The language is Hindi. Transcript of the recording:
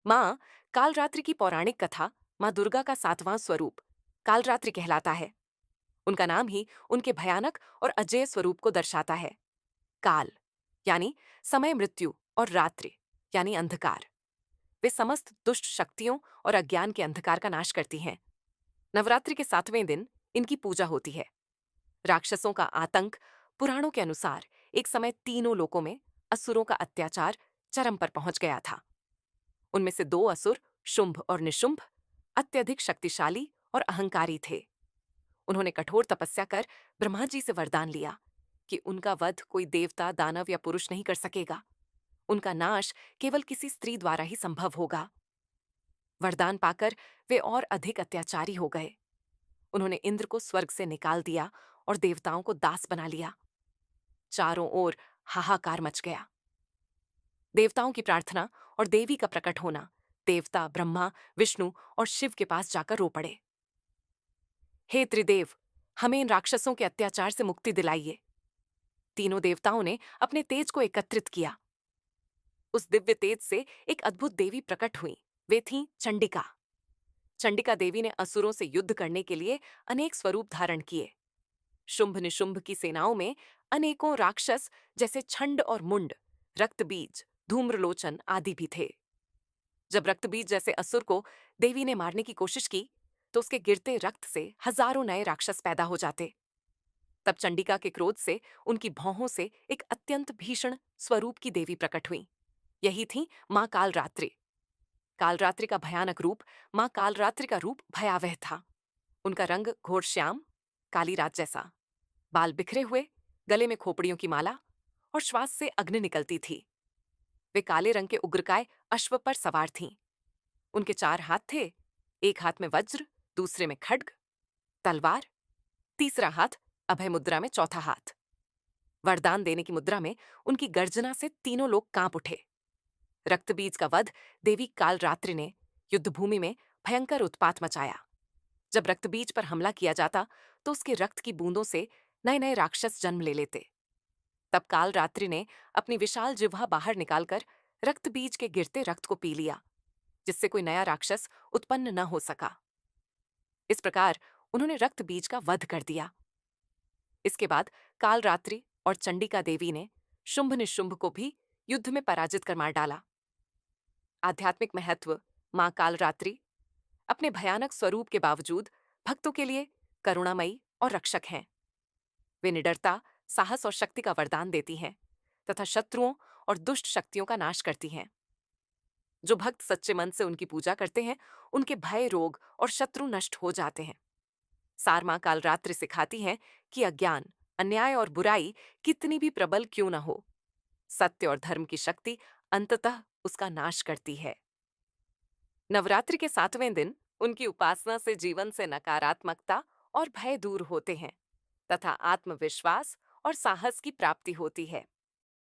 माँ कालरात्रि की पौराणिक कथा माँ दुर्गा का सातवां स्वरूप कालरात्रि कहलाता है। उनका नाम ही उनके भयानक और अजेय स्वरूप को दर्शाता है। काल यानी समय, मृत्यु, और रात्रि यानी अंधकार। वे समस्त दुष्ट शक्तियों और अज्ञान के अंधकार का नाश करती हैं। नवरात्रि के 7वें दिन इनकी पूजा होती है। राक्षसों का आतंक, पुराणों के अनुसार एक समय तीनों लोकों में असुरों का अत्याचार चरम पर पहुंच गया था। उनमें से दो असुर, शुंभ और निशुंभ, अत्यधिक शक्तिशाली और अहंकारी थे। उन्होंने कठोर तपस्या कर ब्रह्मा जी से वरदान लिया कि उनका वध कोई देवता, दानव या पुरुष नहीं कर सकेगा। उनका नाश केवल किसी स्त्री द्वारा ही संभव होगा। वरदान पाकर वे और अधिक अत्याचारी हो गए। उन्होंने इंद्र को स्वर्ग से निकाल दिया और देवताओं को दास बना लिया। चारों ओर हाहाकार मच गया। देवताओं की प्रार्थना और देवी का प्रकट होना, देवता ब्रह्मा, विष्णु और शिव के पास जाकर रो पड़े। हे त्रिदेव, हमें इन राक्षसों के अत्याचार से मुक्ति दिलाइए। तीनों देवताओं ने अपने तेज को एकत्रित किया। उस दिव्य तेज से एक अद्भुत देवी प्रकट हुई। वे थीं चंडिका। चंडिका देवी ने असुरों से युद्ध करने के लिए अनेक स्वरूप धारण किए। शुंभ निशुंभ की सेनाओं में अनेकों राक्षस जैसे छंड और मुंड, रक्तबीज, धूम्रलोचन आदि भी थे। जब रक्तबीज जैसे असुर को देवी ने मारने की कोशिश की तो उसके गिरते रक्त से हजारों नए राक्षस पैदा हो जाते। तब चंडिका के क्रोध से उनकी भौहों से एक अत्यंत भीषण स्वरूप की देवी प्रकट हुई। यही थी मां कालरात्रि। कालरात्रि का भयानक रूप, मां कालरात्रि का रूप भयावह था। उनका रंग घोर श्याम, काली रात जैसा, बाल बिखरे हुए, गले में खोपड़ियों की माला और श्वास से अग्नि निकलती थी। वे काले रंग के उग्रकाय अश्व पर सवार थीं। उनके 4 हाथ थे। एक हाथ में वज्र, दूसरे में खड्ग, तलवार, तीसरा हाथ अभय मुद्रा में चौथा हाथ। वरदान देने की मुद्रा में उनकी गर्जना से तीनों लोग कांप उठे। रक्तबीज का वध देवी कालरात्रि ने युद्धभूमि में भयंकर उत्पात मचाया। जब रक्तबीज पर हमला किया जाता तो उसके रक्त की बूंदों से नए नए राक्षस जन्म ले लेते। तब कालरात्रि ने अपनी विशाल जिह्वा बाहर निकालकर रक्तबीज के गिरते रक्त को पी लिया, जिससे कोई नया राक्षस उत्पन्न न हो सका। इस प्रकार उन्होंने रक्तबीज का वध कर दिया। इसके बाद कालरात्रि और चंडिका देवी ने शुंभ निशुंभ को भी युद्ध में पराजित कर मार डाला। आध्यात्मिक महत्व, मां कालरात्रि अपने भयानक स्वरूप के बावजूद भक्तों के लिए करुणामयी और रक्षक हैं। वे निडरता, साहस और शक्ति का वरदान देती हैं तथा शत्रुओं और दुष्ट शक्तियों का नाश करती हैं। जो भक्त सच्चे मन से उनकी पूजा करते हैं, उनके भय, रोग और शत्रु नष्ट हो जाते हैं। सार मां कालरात्रि सिखाती हैं कि अज्ञान, अन्याय और बुराई कितनी भी प्रबल क्यों न हो, सत्य और धर्म की शक्ति अंततः उसका नाश करती है। नवरात्रि के 7वें दिन उनकी उपासना से जीवन से नकारात्मकता और भय दूर होते हैं तथा आत्मविश्वास और साहस की प्राप्ति होती है।